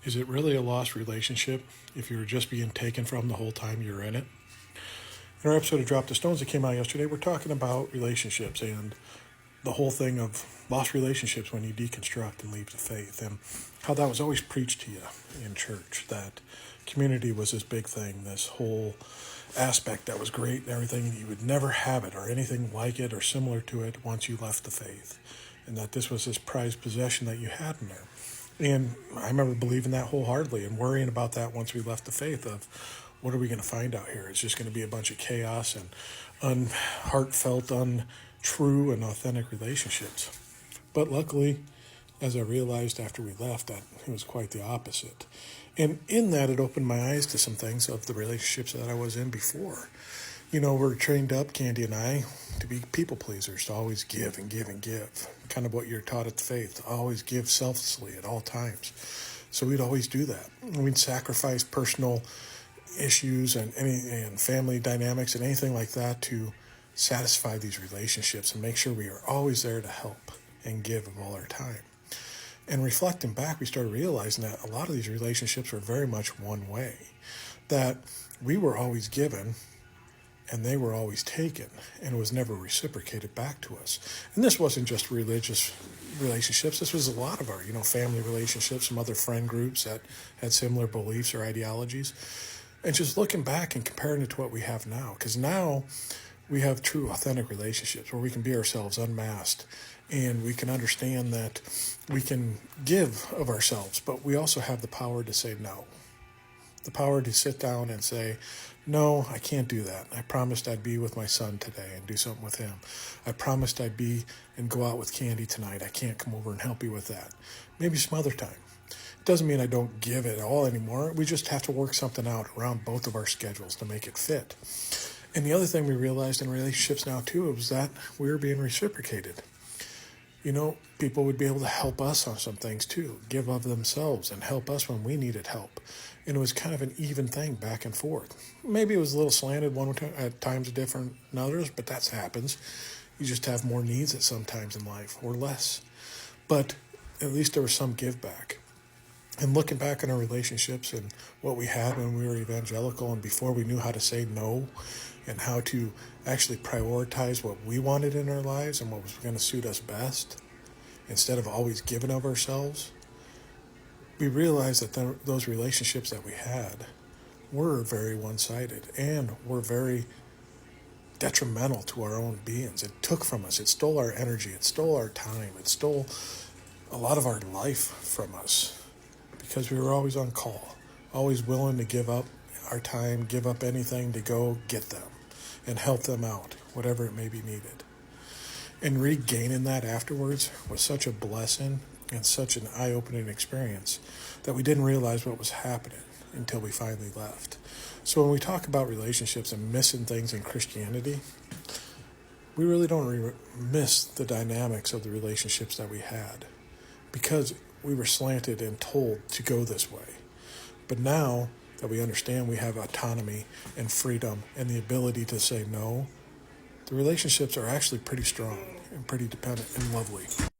Is it really a lost relationship if you're just being taken from the whole time you're in it? In our episode of Drop the Stones that came out yesterday, we're talking about relationships and the whole thing of lost relationships when you deconstruct and leave the faith, and how that was always preached to you in church, that community was this big thing, this whole aspect that was great and everything, and you would never have it or anything like it or similar to it once you left the faith, and that this was this prized possession that you had in there. And I remember believing that wholeheartedly and worrying about that once we left the faith of, what are we going to find out here? It's just going to be a bunch of chaos and unheartfelt, untrue, and authentic relationships. But luckily, as I realized after we left, that it was quite the opposite. And in that, it opened my eyes to some things of the relationships that I was in before. You know, we're trained up, Candy and I, to be people pleasers, to always give and give and give. Kind of what you're taught at the faith, to always give selflessly at all times. So we'd always do that. We'd sacrifice personal issues and family dynamics and anything like that to satisfy these relationships and make sure we are always there to help and give of all our time. And reflecting back, we started realizing that a lot of these relationships were very much one way, that we were always given and they were always taken, and it was never reciprocated back to us. And this wasn't just religious relationships. This was a lot of our, family relationships, some other friend groups that had similar beliefs or ideologies. And just looking back and comparing it to what we have now, because now we have true, authentic relationships where we can be ourselves unmasked, and we can understand that we can give of ourselves, but we also have the power to say no. The power to sit down and say, no, I can't do that. I promised I'd be with my son today and do something with him. I promised I'd be and go out with Candy tonight. I can't come over and help you with that. Maybe some other time. It doesn't mean I don't give it all anymore. We just have to work something out around both of our schedules to make it fit. And the other thing we realized in relationships now too was that we were being reciprocated. People would be able to help us on some things too, give of themselves and help us when we needed help. And it was kind of an even thing back and forth. Maybe it was a little slanted at times different than others, but that happens. You just have more needs at some times in life or less. But at least there was some give back. And looking back on our relationships and what we had when we were evangelical and before we knew how to say no and how to actually prioritize what we wanted in our lives and what was going to suit us best, instead of always giving of ourselves, we realized that those relationships that we had were very one-sided and were very detrimental to our own beings. It took from us. It stole our energy. It stole our time. It stole a lot of our life from us because we were always on call, always willing to give up our time, give up anything to go get them and help them out, whatever it may be needed. And regaining that afterwards was such a blessing and such an eye-opening experience that we didn't realize what was happening until we finally left. So when we talk about relationships and missing things in Christianity, we really don't miss the dynamics of the relationships that we had because we were slanted and told to go this way. But now that we understand we have autonomy and freedom and the ability to say no, the relationships are actually pretty strong and pretty dependent and lovely.